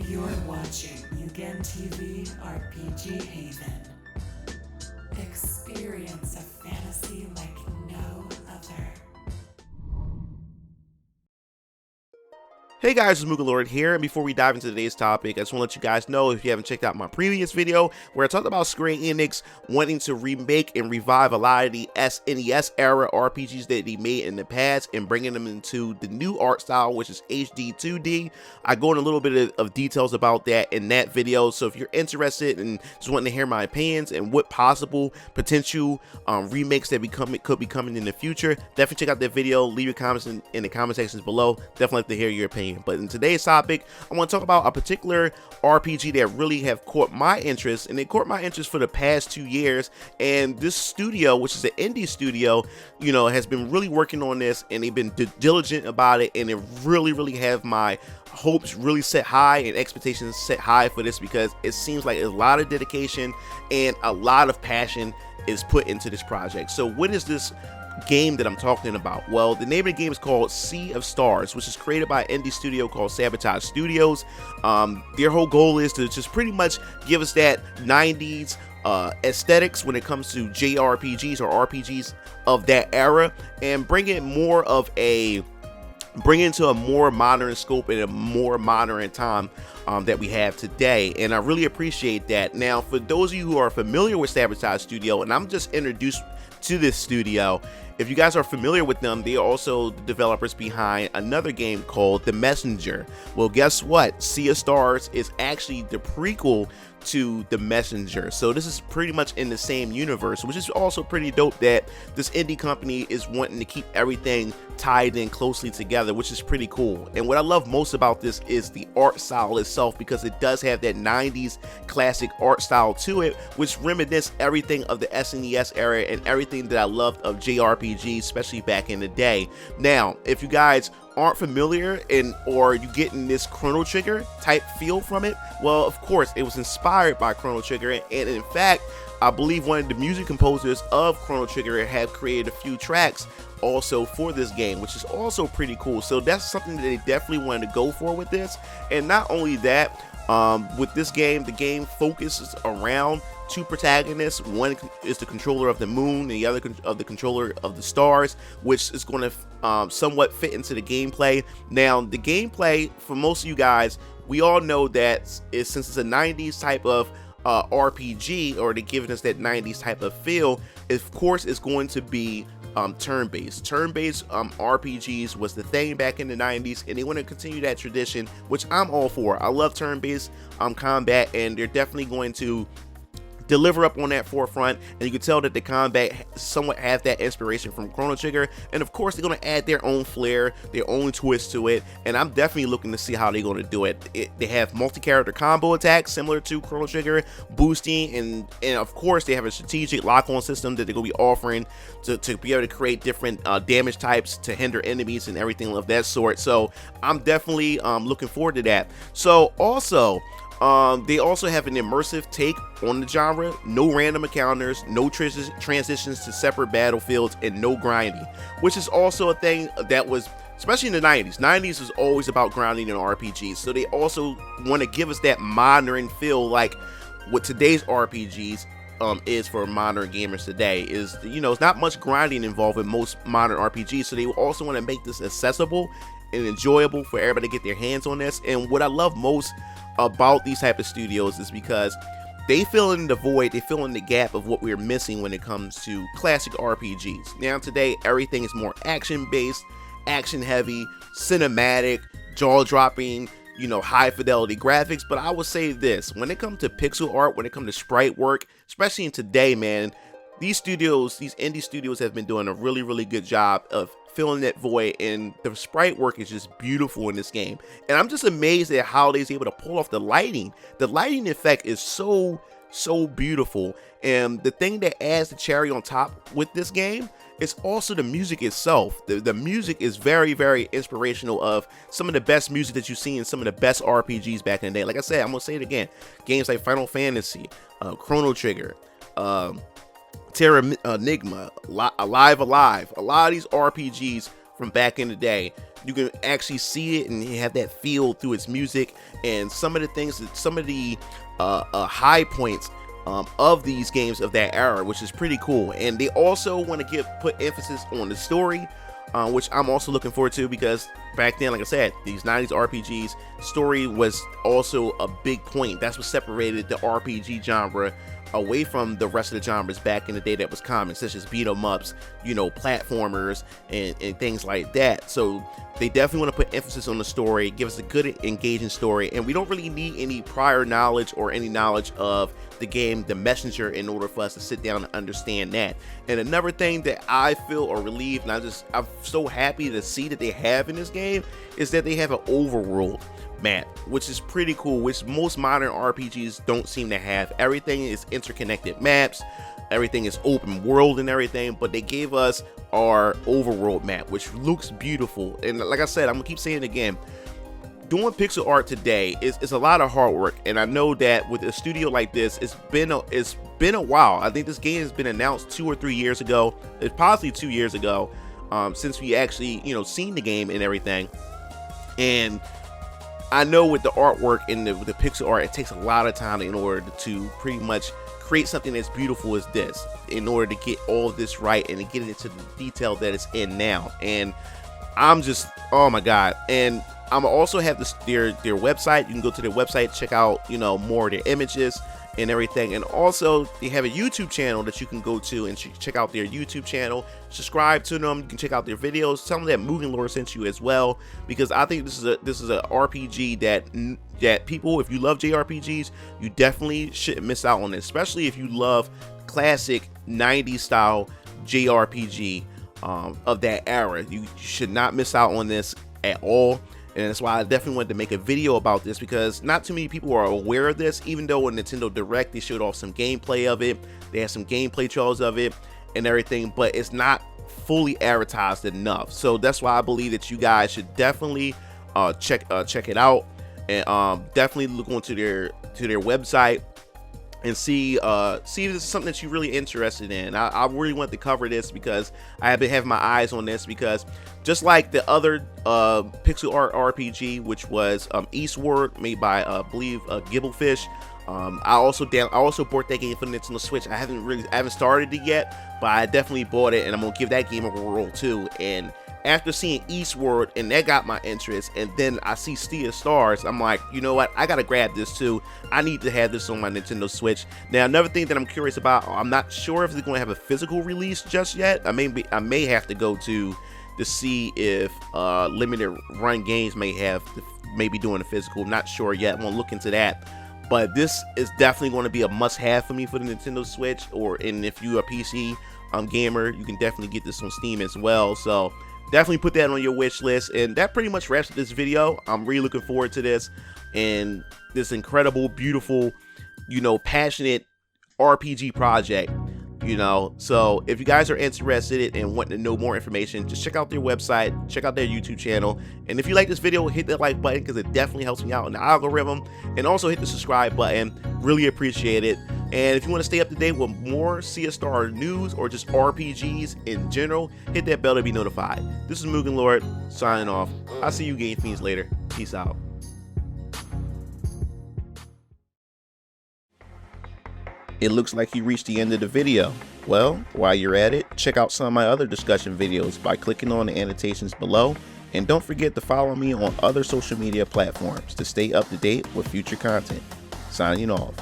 You're watching Mugen TV RPG Haven. Experience a fantasy like no other. Hey guys, it's MugenLord here, and before we dive into today's topic, I just want to let you guys know, if you haven't checked out my previous video where I talked about Square Enix wanting to remake and revive a lot of the SNES era RPGs that they made in the past and bringing them into the new art style, which is HD 2D. I go in a little bit of details about that in that video, so if you're interested and just wanting to hear my opinions and what possible potential remakes that could be coming in the future, definitely check out that video. Leave your comments in the comment sections below. Definitely like to hear your opinion. But in today's topic, I want to talk about a particular RPG that really have caught my interest, and it caught my interest for the past 2 years. And this studio, which is an indie studio, has been really working on this, and they've been diligent about it, and it really have my hopes really set high and expectations set high for this, because it seems like a lot of dedication and a lot of passion is put into this project. So what is this game that I'm talking about? Well, the name of the game is called Sea of Stars, which is created by an indie studio called Sabotage Studios. Their whole goal is to just pretty much give us that 90s aesthetics when it comes to JRPGs or RPGs of that era, and bring it into a more modern scope and a more modern time that we have today. And I really appreciate that. Now, for those of you who are familiar with Sabotage Studio, and I'm just introduced to this studio, if you guys are familiar with them, they are also the developers behind another game called The Messenger. Well, guess what? Sea of Stars is actually the prequel to The Messenger, so this is pretty much in the same universe, which is also pretty dope that this indie company is wanting to keep everything tied in closely together, which is pretty cool. And what I love most about this is the art style itself, because it does have that 90s classic art style to it, which reminisces everything of the SNES era and everything that I loved of JRPGs, especially back in the day. Now, if you guys aren't familiar or you getting this Chrono Trigger type feel from it, well, of course it was inspired by Chrono Trigger, and in fact I believe one of the music composers of Chrono Trigger have created a few tracks also for this game, which is also pretty cool. So that's something that they definitely wanted to go for with this. And not only that, with this game, the game focuses around two protagonists. One is the controller of the moon, and the other of the controller of the stars, which is going to somewhat fit into the gameplay. Now, the gameplay, for most of you guys, we all know that since it's a 90s type of RPG, or they're giving us that 90s type of feel, of course it's going to be turn-based RPGs was the thing back in the 90s, and they want to continue that tradition, which I'm all for. I love turn-based combat, and they're definitely going to deliver up on that forefront. And you can tell that the combat somewhat has that inspiration from Chrono Trigger, and of course they're going to add their own flair, their own twist to it, and I'm definitely looking to see how they're going to do it. They have multi-character combo attacks similar to Chrono Trigger, boosting, and of course they have a strategic lock-on system that they're going to be offering to be able to create different damage types to hinder enemies and everything of that sort. So I'm definitely looking forward to that. So also, they also have an immersive take on the genre. No random encounters, no transitions to separate battlefields, and no grinding, which is also a thing that was, especially in the 90s. 90s was always about grinding in RPGs, so they also want to give us that modern feel, like what today's RPGs is for modern gamers today. Is, it's not much grinding involved in most modern RPGs, so they also want to make this accessible and enjoyable for everybody to get their hands on this. And what I love most about these type of studios is because they fill in the void, they fill in the gap of what we're missing when it comes to classic RPGs. Now today, everything is more action-based, action-heavy, cinematic, jaw-dropping, high fidelity graphics. But I will say this, when it comes to pixel art, when it comes to sprite work, especially in today, man, these indie studios have been doing a really good job of filling that void, and the sprite work is just beautiful in this game. And I'm just amazed at how they're able to pull off the lighting. The lighting effect is so beautiful, and the thing that adds the cherry on top with this game is also the music itself. The music is very inspirational of some of the best music that you see in some of the best RPGs back in the day. Like I said, I'm gonna say it again, games like Final Fantasy, Chrono Trigger, Terra Enigma, Alive, a lot of these RPGs from back in the day, you can actually see it and have that feel through its music and some of the things that some of the high points of these games of that era, which is pretty cool. And they also want to put emphasis on the story, which I'm also looking forward to, because back then, like I said, these 90s RPGs, story was also a big point. That's what separated the RPG genre away from the rest of the genres back in the day that was common, such as beat 'em ups, you know, platformers and things like that. So they definitely want to put emphasis on the story, give us a good engaging story, and we don't really need any prior knowledge or any knowledge of the game The Messenger in order for us to sit down and understand that. And another thing that I feel are relieved, and I'm so happy to see that they have in this game, is that they have an overworld map, which is pretty cool, which most modern RPGs don't seem to have. Everything is interconnected maps, everything is open world and everything, but they gave us our overworld map, which looks beautiful. And like I said, I'm gonna keep saying it again, doing pixel art today is a lot of hard work, and I know that with a studio like this, it's been a while. I think this game has been announced 2 or 3 years ago. It's possibly 2 years ago, since we actually, you know, seen the game and everything. And I know with the artwork and the pixel art, it takes a lot of time in order to pretty much create something as beautiful as this, in order to get all of this right and to get it into the detail that it's in now. And I'm just, oh my god. And I'm also have their website. You can go to their website, check out, you know, more of their images and everything. And also they have a YouTube channel that you can go to and check out their YouTube channel, subscribe to them. You can check out their videos, tell them that MugenLord sent you as well, because I think this is a RPG that people, if you love JRPGs, you definitely shouldn't miss out on this, especially if you love classic 90s style JRPG of that era. You should not miss out on this at all. And that's why I definitely wanted to make a video about this, because not too many people are aware of this. Even though in Nintendo Direct they showed off some gameplay of it, they had some gameplay trailers of it and everything, but it's not fully advertised enough. So that's why I believe that you guys should definitely check it out, and definitely look onto their website and see if this is something that you're really interested in. I really want to cover this because I have been having my eyes on this, because just like the other pixel art RPG, which was Eastward, made by I believe Gibblefish, I also bought that game for the Nintendo Switch. I haven't started it yet, but I definitely bought it, and I'm gonna give that game a whirl too. And after seeing Eastward, and that got my interest, and then I see Sea of Stars, I'm like, you know what, I gotta grab this too. I need to have this on my Nintendo Switch. Now, another thing that I'm curious about, I'm not sure if they're going to have a physical release just yet. I may have to go to see if limited run games may be doing a physical. I'm not sure yet. I'm gonna look into that. But this is definitely going to be a must-have for me for the Nintendo Switch, and if you're a PC gamer, you can definitely get this on Steam as well. So definitely put that on your wish list. And that pretty much wraps up this video. I'm really looking forward to this, and this incredible, beautiful, you know, passionate RPG project, you know. So if you guys are interested and want to know more information, just check out their website, check out their YouTube channel, and if you like this video, hit that like button, because it definitely helps me out in the algorithm, and also hit the subscribe button. Really appreciate it. And if you want to stay up to date with more Sea of Star news or just RPGs in general, hit that bell to be notified. This is MugenLord signing off. I'll see you game fiends later. Peace out. It looks like you reached the end of the video. Well, while you're at it, check out some of my other discussion videos by clicking on the annotations below, and don't forget to follow me on other social media platforms to stay up to date with future content. Signing off.